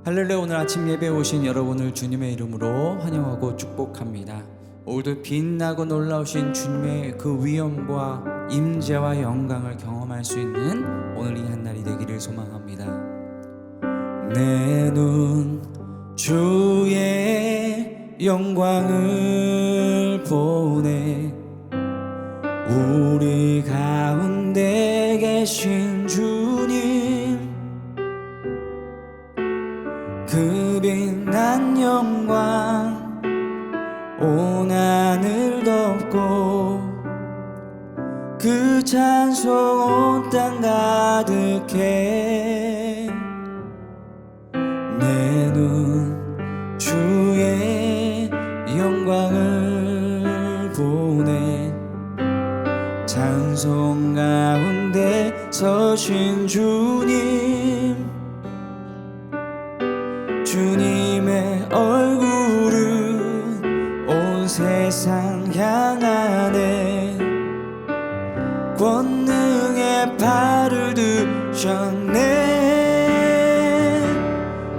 할렐루야. 오늘 아침 예배에 오신 여러분을 주님의 이름으로 환영하고 축복합니다. 오늘도 빛나고 놀라우신 주님의 그 위엄과 임재와 영광을 경험할 수 있는 오늘 이 한날이 되기를 소망합니다. 내 눈 주의 영광을 보네. 우리 가운데 계신 주님, 그 빛난 영광 온 하늘 덮고 그 찬송 온 땅 가득해. 내 눈 주의 영광을 보네. 찬송 가운데 서신 주님, 주님의 얼굴은 온 세상 향하네. 권능의 팔을 드셨네.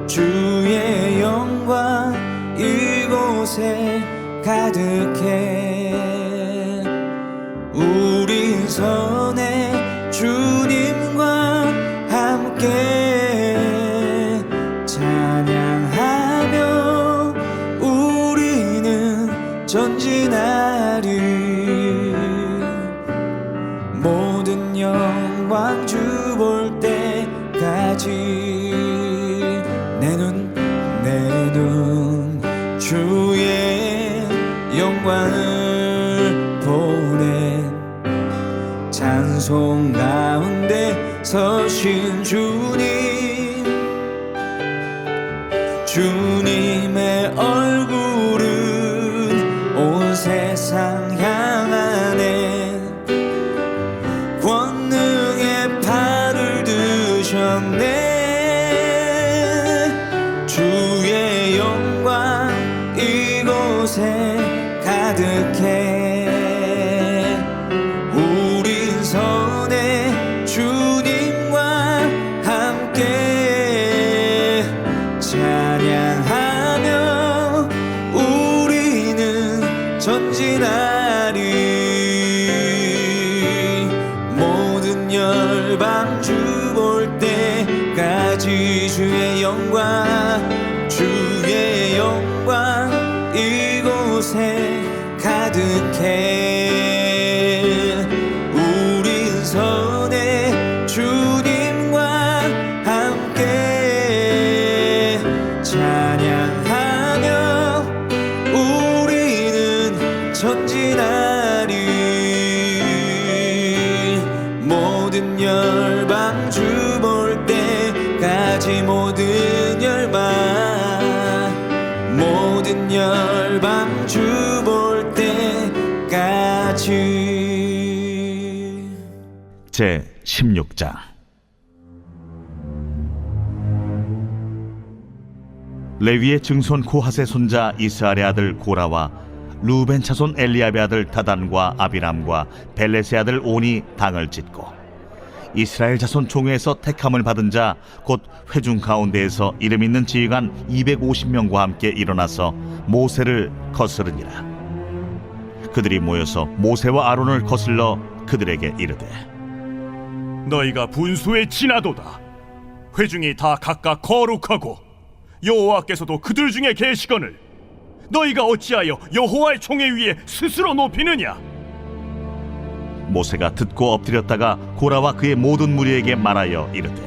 주의 영광 이곳에 가득해. 우린 선해 주님과 함께 찬양하며 우리는 전진하리. 모든 영광 주 볼 때까지 내 눈 주의 영광을 보네. 찬송 가운데 서신 주님, 주님의 얼굴은 온 세상 향하네. 권능의 팔을 드셨네. 주의 영광 이곳에 가득해. 우린 선해 주님과 함께 찬양하며 우리는 전진하리. 모든 열방 주 볼 때까지 주의 영광 이곳에 가득해. 우린 선해 주님과 함께 찬양하며 우리는 전진하리. 모든 열방 주 볼 때까지 모든 열방 주 볼 때까지. 제 16장. 레위의 증손 고핫의 손자 이스라엘의 아들 고라와 루벤 차손 엘리압의 아들 다단과 아비람과 벨렛의 아들 온이 당을 짓고 이스라엘 자손 총회에서 택함을 받은 자 곧 회중 가운데에서 이름 있는 지휘관 250명과 함께 일어나서 모세를 거스르니라. 그들이 모여서 모세와 아론을 거슬러 그들에게 이르되, 너희가 분수에 지나도다. 회중이 다 각각 거룩하고 여호와께서도 그들 중에 계시거늘 너희가 어찌하여 여호와의 총회 위에 스스로 높이느냐? 모세가 듣고 엎드렸다가 고라와 그의 모든 무리에게 말하여 이르되,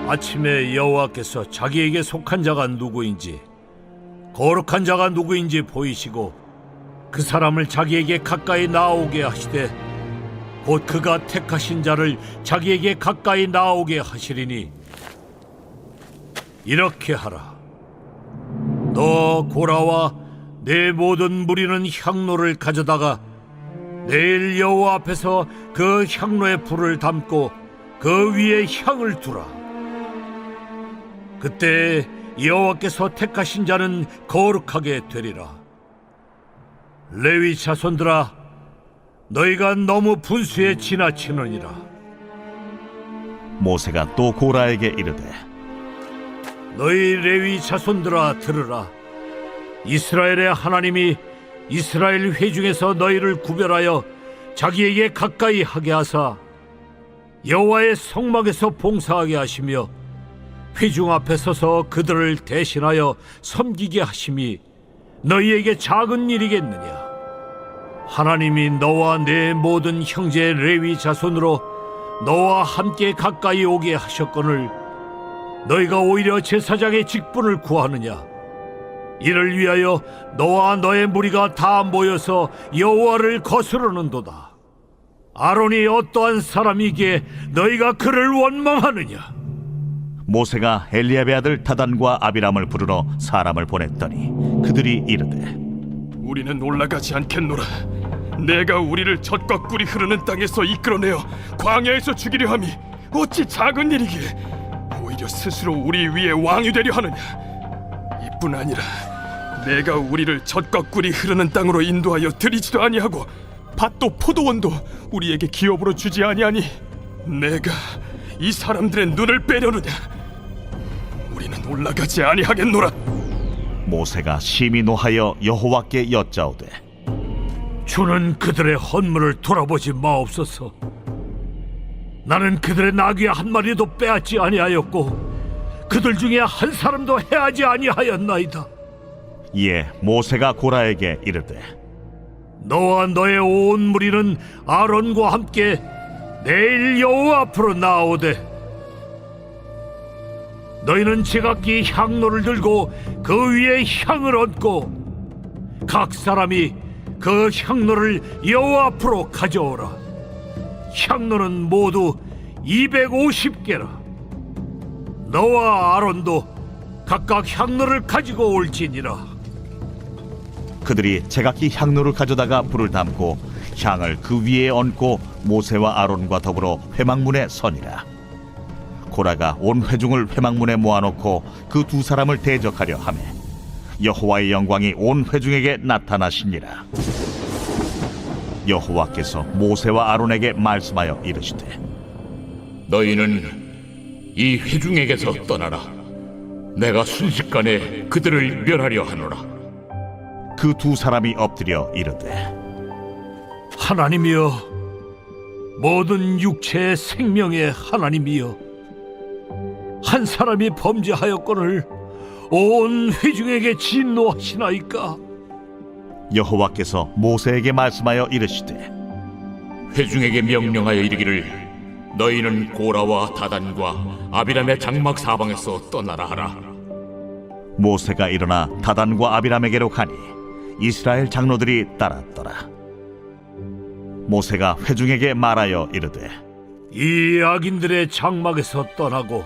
아침에 여호와께서 자기에게 속한 자가 누구인지 거룩한 자가 누구인지 보이시고 그 사람을 자기에게 가까이 나오게 하시되 곧 그가 택하신 자를 자기에게 가까이 나오게 하시리니 이렇게 하라. 너 고라와 내 모든 무리는 향로를 가져다가 내일 여호와 앞에서 그 향로에 불을 담고 그 위에 향을 두라. 그때 여호와께서 택하신 자는 거룩하게 되리라. 레위 자손들아, 너희가 너무 분수에 지나치느니라. 모세가 또 고라에게 이르되, 너희 레위 자손들아 들으라. 이스라엘의 하나님이 이스라엘 회중에서 너희를 구별하여 자기에게 가까이 하게 하사 여호와의 성막에서 봉사하게 하시며 회중 앞에 서서 그들을 대신하여 섬기게 하심이 너희에게 작은 일이겠느냐? 하나님이 너와 내 모든 형제 레위 자손으로 너와 함께 가까이 오게 하셨거늘 너희가 오히려 제사장의 직분을 구하느냐? 이를 위하여 너와 너의 무리가 다 모여서 여호와를 거스르는도다. 아론이 어떠한 사람이기에 너희가 그를 원망하느냐? 모세가 엘리야베 아들 다단과 아비람을 부르러 사람을 보냈더니 그들이 이르되 우리는 올라가지 않겠노라. 내가 우리를 젖과 꿀이 흐르는 땅에서 이끌어내어 광야에서 죽이려 함이 어찌 작은 일이기에 오히려 스스로 우리 위에 왕이 되려 하느냐. 이뿐 아니라 내가 우리를 젖과 꿀이 흐르는 땅으로 인도하여 들이지도 아니하고 밭도 포도원도 우리에게 기업으로 주지 아니하니 내가 이 사람들의 눈을 빼려느냐. 우리는 올라가지 아니하겠노라. 모세가 심히 노하여 여호와께 여짜오되 주는 그들의 헌물을 돌아보지 마옵소서. 나는 그들의 나귀 한 마리도 빼앗지 아니하였고 그들 중에 한 사람도 해하지 아니하였나이다. 이에 모세가 고라에게 이르되 너와 너의 온 무리는 아론과 함께 내일 여호와 앞으로 나오되 너희는 제각기 향로를 들고 그 위에 향을 얹고 각 사람이 그 향로를 여호와 앞으로 가져오라. 향로는 모두 250개라. 너와 아론도 각각 향로를 가지고 올지니라. 그들이 제각기 향로를 가져다가 불을 담고 향을 그 위에 얹고 모세와 아론과 더불어 회막문에 서니라. 고라가 온 회중을 회막문에 모아놓고 그 두 사람을 대적하려 하매 여호와의 영광이 온 회중에게 나타나시니라. 여호와께서 모세와 아론에게 말씀하여 이르시되 너희는 이 회중에게서 떠나라. 내가 순식간에 그들을 멸하려 하노라. 그 두 사람이 엎드려 이르되 하나님이여, 모든 육체의 생명의 하나님이여, 한 사람이 범죄하였거늘 온 회중에게 진노하시나이까? 여호와께서 모세에게 말씀하여 이르시되 회중에게 명령하여 이르기를 너희는 고라와 다단과 아비람의 장막 사방에서 떠나라 하라. 모세가 일어나 다단과 아비람에게로 가니 이스라엘 장로들이 따랐더라. 모세가 회중에게 말하여 이르되 이 악인들의 장막에서 떠나고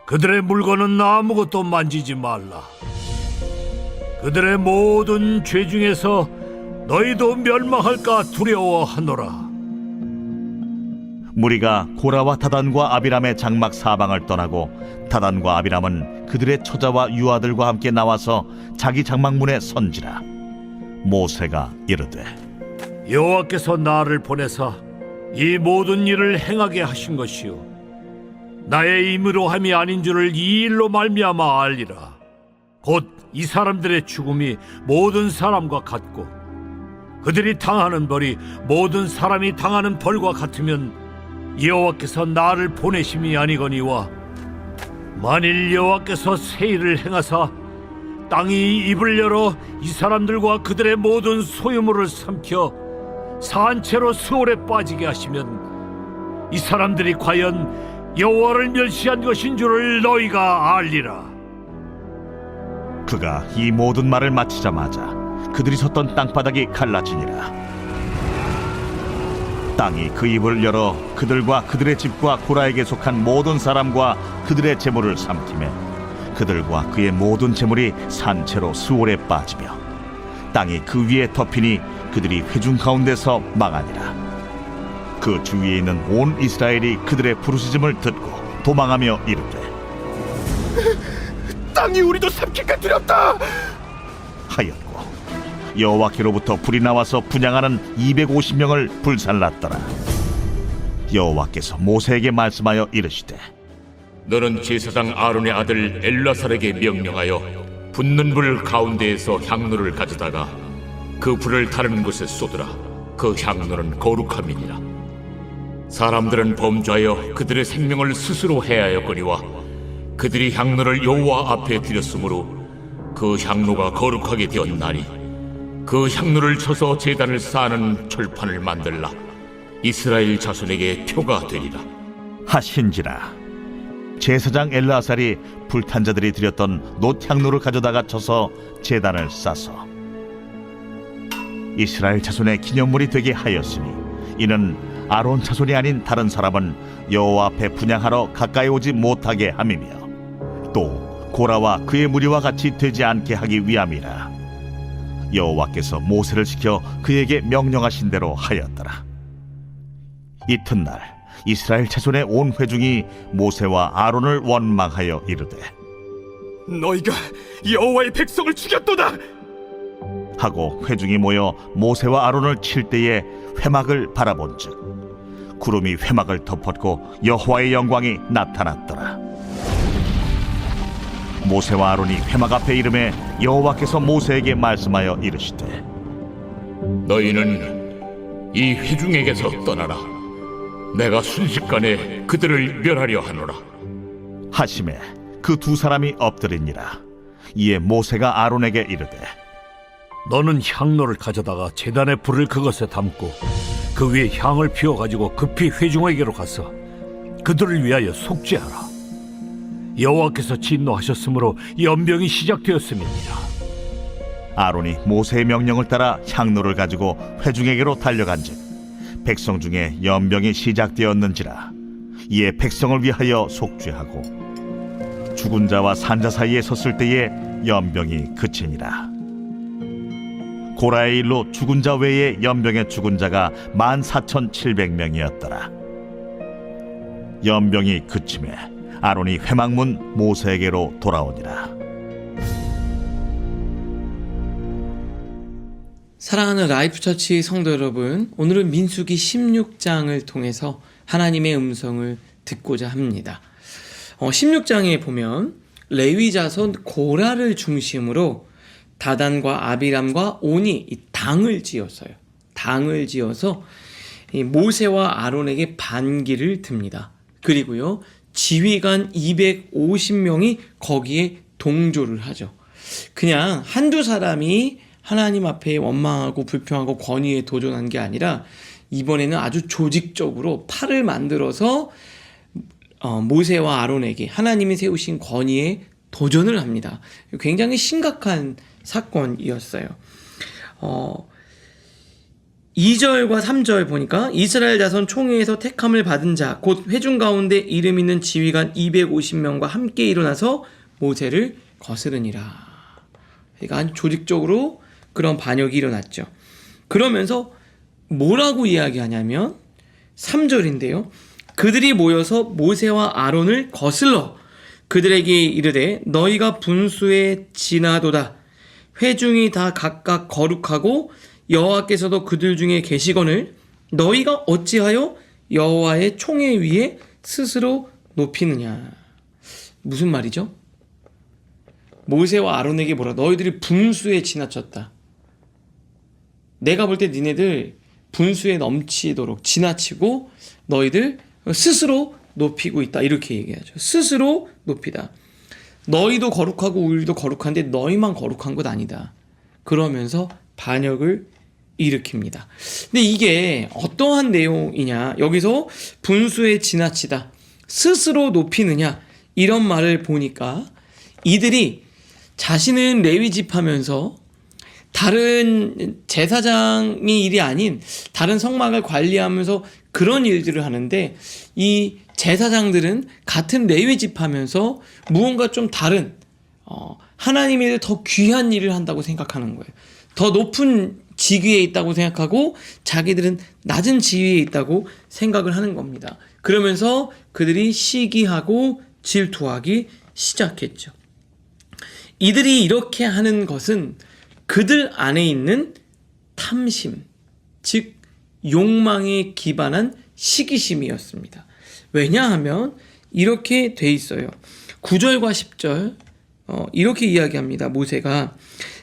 그들의 물건은 아무것도 만지지 말라. 그들의 모든 죄 중에서 너희도 멸망할까 두려워하노라. 무리가 고라와 다단과 아비람의 장막 사방을 떠나고 다단과 아비람은 그들의 처자와 유아들과 함께 나와서 자기 장막문에 선지라. 모세가 이르되 여호와께서 나를 보내사 이 모든 일을 행하게 하신 것이요 나의 임의로 함이 아닌 줄을 이 일로 말미암아 알리라. 곧 이 사람들의 죽음이 모든 사람과 같고 그들이 당하는 벌이 모든 사람이 당하는 벌과 같으면 여호와께서 나를 보내심이 아니거니와 만일 여호와께서 새 일을 행하사 땅이 입을 열어 이 사람들과 그들의 모든 소유물을 삼켜 산채로 수월에 빠지게 하시면 이 사람들이 과연 여호와를 멸시한 것인 줄을 너희가 알리라. 그가 이 모든 말을 마치자마자 그들이 섰던 땅바닥이 갈라지니라. 땅이 그 입을 열어 그들과 그들의 집과 고라에게 속한 모든 사람과 그들의 재물을 삼키매 그들과 그의 모든 재물이 산채로 수월에 빠지며 땅이 그 위에 덮이니 그들이 회중 가운데서 망하니라. 그 주위에 있는 온 이스라엘이 그들의 부르짖음을 듣고 도망하며 이르되 땅이 우리도 삼킬까 두렵다 하였고 여호와께로부터 불이 나와서 분향하는 250명을 불살랐더라. 여호와께서 모세에게 말씀하여 이르시되 너는 제사장 아론의 아들 엘라살에게 명령하여 붙는 불 가운데에서 향로를 가져다가 그 불을 다른 곳에 쏟으라. 그 향로는 거룩함이니라. 사람들은 범죄하여 그들의 생명을 스스로 해하였거니와 그들이 향로를 여호와 앞에 드렸으므로 그 향로가 거룩하게 되었나니 그 향로를 쳐서 제단을 쌓는 철판을 만들라. 이스라엘 자손에게 표가 되리라 하신지라. 제사장 엘르아살이 불탄 자들이 드렸던 놋향로를 가져다가 쳐서 제단을 싸서 이스라엘 자손의 기념물이 되게 하였으니 이는 아론 자손이 아닌 다른 사람은 여호와 앞에 분향하러 가까이 오지 못하게 함이며 또 고라와 그의 무리와 같이 되지 않게 하기 위함이라. 여호와께서 모세를 시켜 그에게 명령하신 대로 하였더라. 이튿날 이스라엘 자손의 온 회중이 모세와 아론을 원망하여 이르되 너희가 여호와의 백성을 죽였도다. 하고 회중이 모여 모세와 아론을 칠 때에 회막을 바라본즉 구름이 회막을 덮었고 여호와의 영광이 나타났더라. 모세와 아론이 회막 앞에 이름에 여호와께서 모세에게 말씀하여 이르시되 너희는 이 회중에게서 떠나라. 내가 순식간에 그들을 멸하려 하노라. 하심에 그 두 사람이 엎드리니라. 이에 모세가 아론에게 이르되 너는 향로를 가져다가 제단의 불을 그것에 담고 그 위에 향을 피워가지고 급히 회중에게로 가서 그들을 위하여 속죄하라. 여호와께서 진노하셨으므로 연병이 시작되었음이니라. 아론이 모세의 명령을 따라 향로를 가지고 회중에게로 달려간즉 백성 중에 연병이 시작되었는지라. 이에 백성을 위하여 속죄하고 죽은 자와 산자 사이에 섰을 때에 연병이 그치니라. 고라의 일로 죽은 자 외에 연병에 죽은 자가 14,700명이었더라. 연병이 그침에 아론이 회막문 모세에게로 돌아오니라. 사랑하는 라이프처치 성도 여러분, 오늘은 민수기 16장을 통해서 하나님의 음성을 듣고자 합니다. 16장에 보면 레위 자손 고라를 중심으로 다단과 아비람과 온이 이 당을 지었어요. 당을 지어서 이 모세와 아론에게 반기를 듭니다. 그리고요, 지휘관 250명이 거기에 동조를 하죠. 그냥 한두 사람이 하나님 앞에 원망하고 불평하고 권위에 도전한 게 아니라 이번에는 아주 조직적으로 팔을 만들어서 모세와 아론에게 하나님이 세우신 권위에 도전을 합니다. 굉장히 심각한 사건이었어요. 2절과 3절 보니까 이스라엘 자손 총회에서 택함을 받은 자 곧 회중 가운데 이름 있는 지휘관 250명과 함께 일어나서 모세를 거스르니라. 그러니까 조직적으로 그런 반역이 일어났죠. 그러면서 뭐라고 이야기하냐면 3절인데요. 그들이 모여서 모세와 아론을 거슬러 그들에게 이르되 너희가 분수에 지나도다. 회중이 다 각각 거룩하고 여호와께서도 그들 중에 계시거늘 너희가 어찌하여 여호와의 총회 위에 스스로 높이느냐. 무슨 말이죠? 모세와 아론에게 뭐라? 너희들이 분수에 지나쳤다. 내가 볼 때 니네들 분수에 넘치도록 지나치고 너희들 스스로 높이고 있다. 이렇게 얘기하죠. 스스로 높이다. 너희도 거룩하고 우리도 거룩한데 너희만 거룩한 것 아니다. 그러면서 반역을 일으킵니다. 근데 이게 어떠한 내용이냐? 여기서 분수에 지나치다, 스스로 높이느냐, 이런 말을 보니까 이들이 자신은 레위집 하면서 다른 제사장의 일이 아닌 다른 성막을 관리하면서 그런 일들을 하는데 이 제사장들은 같은 레위집 하면서 무언가 좀 다른 하나님의 더 귀한 일을 한다고 생각하는 거예요. 더 높은 직위에 있다고 생각하고 자기들은 낮은 지위에 있다고 생각을 하는 겁니다. 그러면서 그들이 시기하고 질투하기 시작했죠. 이들이 이렇게 하는 것은 그들 안에 있는 탐심, 즉 욕망에 기반한 시기심이었습니다. 왜냐하면 이렇게 돼 있어요. 9절과 10절 이렇게 이야기합니다. 모세가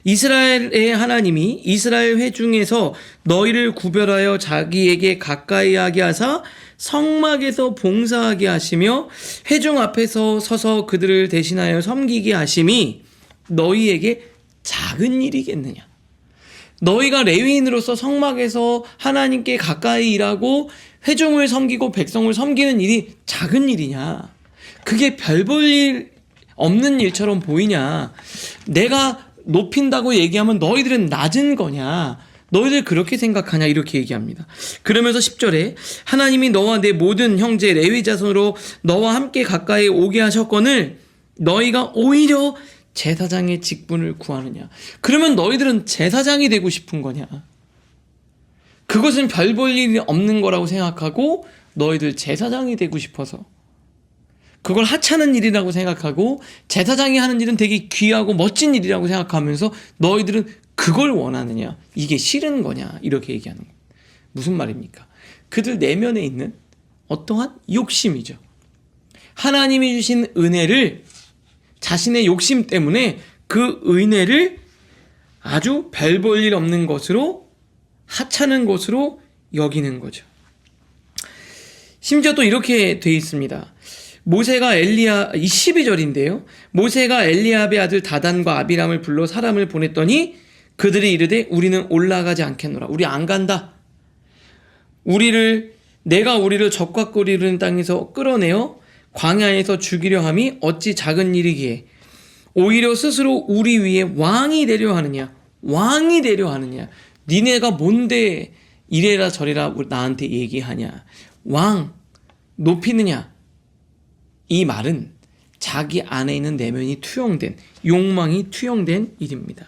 이스라엘의 하나님이 이스라엘 회중에서 너희를 구별하여 자기에게 가까이 하게 하사 성막에서 봉사하게 하시며 회중 앞에서 서서 그들을 대신하여 섬기게 하심이 너희에게 작은 일이겠느냐. 너희가 레위인으로서 성막에서 하나님께 가까이 일하고 회중을 섬기고 백성을 섬기는 일이 작은 일이냐. 그게 별 볼 일 없는 일처럼 보이냐. 내가 높인다고 얘기하면 너희들은 낮은 거냐. 너희들 그렇게 생각하냐 이렇게 얘기합니다. 그러면서 10절에 하나님이 너와 내 모든 형제 레위 자손으로 너와 함께 가까이 오게 하셨거늘 너희가 오히려 제사장의 직분을 구하느냐. 그러면 너희들은 제사장이 되고 싶은 거냐. 그것은 별 볼 일이 없는 거라고 생각하고 너희들 제사장이 되고 싶어서 그걸 하찮은 일이라고 생각하고 제사장이 하는 일은 되게 귀하고 멋진 일이라고 생각하면서 너희들은 그걸 원하느냐. 이게 싫은 거냐. 이렇게 얘기하는 거예요. 무슨 말입니까? 그들 내면에 있는 어떠한 욕심이죠. 하나님이 주신 은혜를 자신의 욕심 때문에 그 은혜를 아주 별 볼 일 없는 것으로 하찮은 것으로 여기는 거죠. 심지어 또 이렇게 돼 있습니다. 모세가 12절인데요. 모세가 엘리압의 아들 다단과 아비람을 불러 사람을 보냈더니 그들이 이르되 우리는 올라가지 않겠노라. 우리 안 간다. 내가 우리를 적과 꿀이 흐르는 땅에서 끌어내어 광야에서 죽이려 함이 어찌 작은 일이기에 오히려 스스로 우리 위에 왕이 되려 하느냐. 왕이 되려 하느냐. 니네가 뭔데 이래라 저래라 나한테 얘기하냐. 왕 높이느냐. 이 말은 자기 안에 있는 내면이 투영된, 욕망이 투영된 일입니다.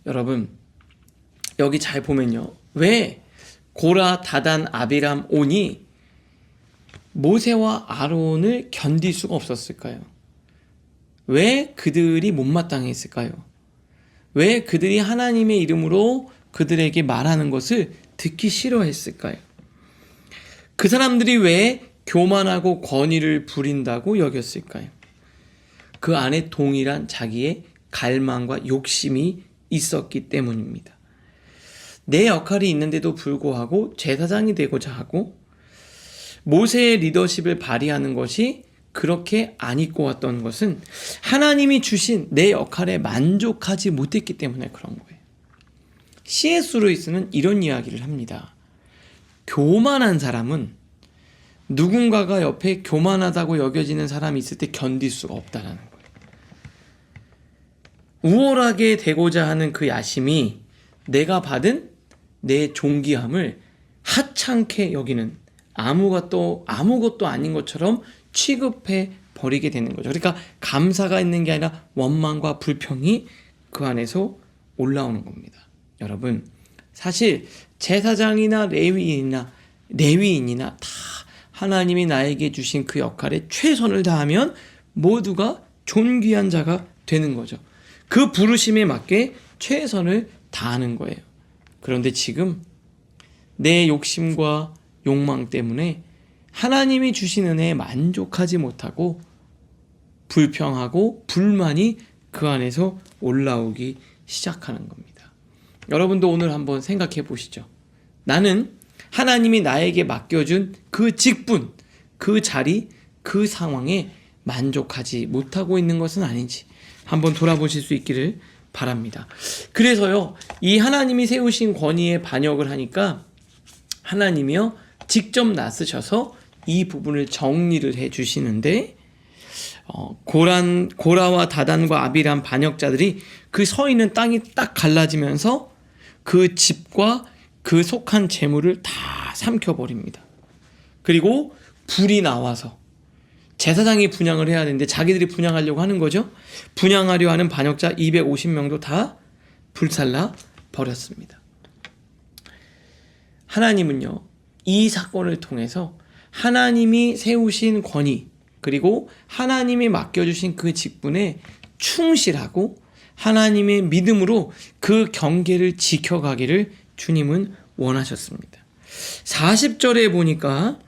여러분, 여기 잘 보면요. 왜 고라, 다단, 아비람, 온이 모세와 아론을 견딜 수가 없었을까요? 왜 그들이 못마땅했을까요? 왜 그들이 하나님의 이름으로 그들에게 말하는 것을 듣기 싫어했을까요? 그 사람들이 왜 교만하고 권위를 부린다고 여겼을까요? 그 안에 동일한 자기의 갈망과 욕심이 있었기 때문입니다. 내 역할이 있는데도 불구하고 제사장이 되고자 하고 모세의 리더십을 발휘하는 것이 그렇게 안 입고 왔던 것은 하나님이 주신 내 역할에 만족하지 못했기 때문에 그런 거예요. C.S. 루이스는 이런 이야기를 합니다. 교만한 사람은 누군가가 옆에 교만하다고 여겨지는 사람이 있을 때 견딜 수가 없다라는 거예요. 우월하게 되고자 하는 그 야심이 내가 받은 내 존귀함을 하찮게 여기는 아무것도 아닌 것처럼 취급해 버리게 되는 거죠. 그러니까 감사가 있는 게 아니라 원망과 불평이 그 안에서 올라오는 겁니다. 여러분, 사실 제사장이나 레위인이나 다 하나님이 나에게 주신 그 역할에 최선을 다하면 모두가 존귀한 자가 되는 거죠. 그 부르심에 맞게 최선을 다하는 거예요. 그런데 지금 내 욕심과 욕망 때문에 하나님이 주신 은혜에 만족하지 못하고 불평하고 불만이 그 안에서 올라오기 시작하는 겁니다. 여러분도 오늘 한번 생각해 보시죠. 나는 하나님이 나에게 맡겨준 그 직분, 그 자리, 그 상황에 만족하지 못하고 있는 것은 아닌지 한번 돌아보실 수 있기를 바랍니다. 그래서요, 이 하나님이 세우신 권위에 반역을 하니까 하나님이요 직접 나서셔서 이 부분을 정리를 해 주시는데 고라와 다단과 아비람 반역자들이 그 서 있는 땅이 딱 갈라지면서 그 집과 그 속한 재물을 다 삼켜버립니다. 그리고 불이 나와서 제사장이 분향을 해야 되는데 자기들이 분향하려고 하는 거죠. 분향하려 하는 반역자 250명도 다 불살라 버렸습니다. 하나님은요, 이 사건을 통해서 하나님이 세우신 권위 그리고 하나님이 맡겨주신 그 직분에 충실하고 하나님의 믿음으로 그 경계를 지켜가기를 주님은 원하셨습니다. 40절에 보니까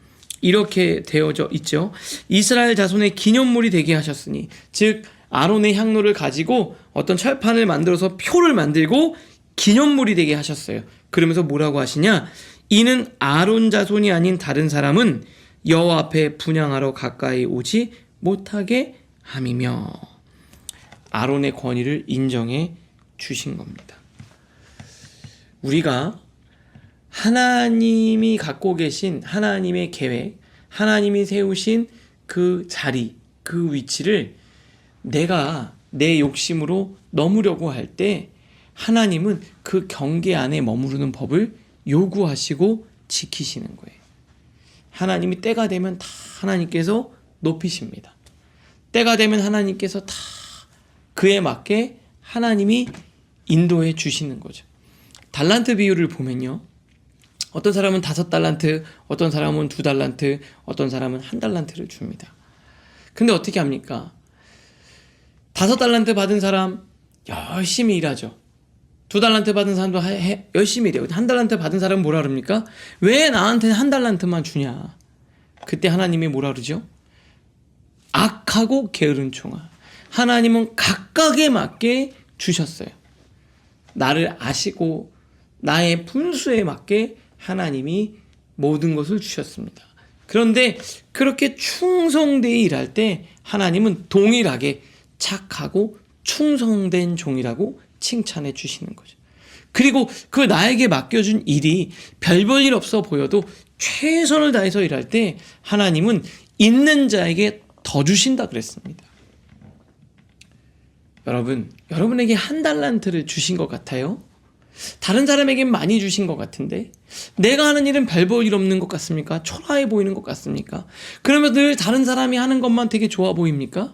이렇게 되어져 있죠. 이스라엘 자손의 기념물이 되게 하셨으니, 즉 아론의 향로를 가지고 어떤 철판을 만들어서 표를 만들고 기념물이 되게 하셨어요. 그러면서 뭐라고 하시냐? 이는 아론 자손이 아닌 다른 사람은 여호와 앞에 분향하러 가까이 오지 못하게 함이며, 아론의 권위를 인정해 주신 겁니다. 우리가 하나님이 갖고 계신 하나님의 계획, 하나님이 세우신 그 자리, 그 위치를 내가 내 욕심으로 넘으려고 할 때 하나님은 그 경계 안에 머무르는 법을 요구하시고 지키시는 거예요. 하나님이 때가 되면 다 하나님께서 높이십니다. 때가 되면 하나님께서 다 그에 맞게 하나님이 인도해 주시는 거죠. 달란트 비유를 보면요, 어떤 사람은 5달란트, 어떤 사람은 2달란트, 어떤 사람은 1달란트를 줍니다. 근데 어떻게 합니까? 5달란트 받은 사람 열심히 일하죠. 2달란트 받은 사람도 열심히 일해요. 1달란트 받은 사람은 뭐라 그럽니까? 왜 나한테는 1달란트만 주냐? 그때 하나님이 뭐라 그러죠? 악하고 게으른 종아. 하나님은 각각에 맞게 주셨어요. 나를 아시고 나의 분수에 맞게 하나님이 모든 것을 주셨습니다. 그런데 그렇게 충성되게 일할 때 하나님은 동일하게 착하고 충성된 종이라고 칭찬해 주시는 거죠. 그리고 그 나에게 맡겨준 일이 별 볼 일 없어 보여도 최선을 다해서 일할 때 하나님은 있는 자에게 더 주신다 그랬습니다. 여러분에게 1달란트를 주신 것 같아요? 다른 사람에겐 많이 주신 것 같은데 내가 하는 일은 별 볼 일 없는 것 같습니까? 초라해 보이는 것 같습니까? 그러면 늘 다른 사람이 하는 것만 되게 좋아 보입니까?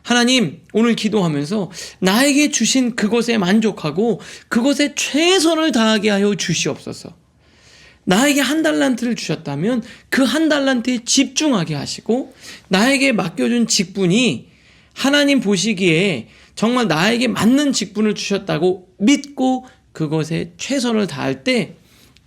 하나님, 오늘 기도하면서 나에게 주신 그것에 만족하고 그것에 최선을 다하게 하여 주시옵소서. 나에게 1달란트를 주셨다면 그 1달란트에 집중하게 하시고, 나에게 맡겨준 직분이 하나님 보시기에 정말 나에게 맞는 직분을 주셨다고 믿고 그것에 최선을 다할 때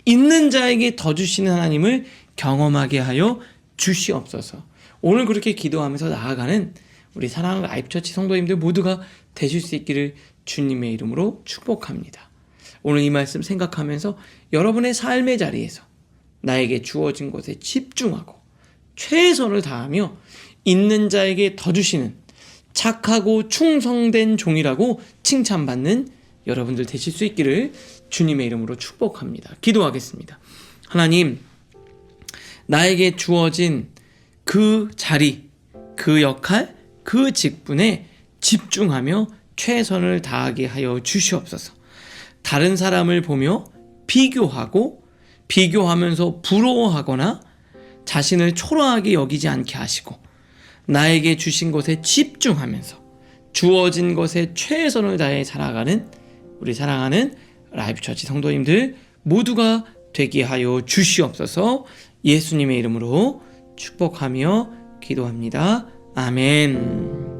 있는 자에게 더 주시는 하나님을 경험하게 하여 주시옵소서. 오늘 그렇게 기도하면서 나아가는 우리 사랑하는 라이프처치 성도님들 모두가 되실 수 있기를 주님의 이름으로 축복합니다. 오늘 이 말씀 생각하면서 여러분의 삶의 자리에서 나에게 주어진 것에 집중하고 최선을 다하며 있는 자에게 더 주시는 착하고 충성된 종이라고 칭찬받는 여러분들 되실 수 있기를 주님의 이름으로 축복합니다. 기도하겠습니다. 하나님, 나에게 주어진 그 자리, 그 역할, 그 직분에 집중하며 최선을 다하게 하여 주시옵소서. 다른 사람을 보며 비교하면서 부러워하거나 자신을 초라하게 여기지 않게 하시고, 나에게 주신 것에 집중하면서 주어진 것에 최선을 다해 살아가는 우리 사랑하는 라이프처치 성도님들 모두가 되게 하여 주시옵소서. 예수님의 이름으로 축복하며 기도합니다. 아멘.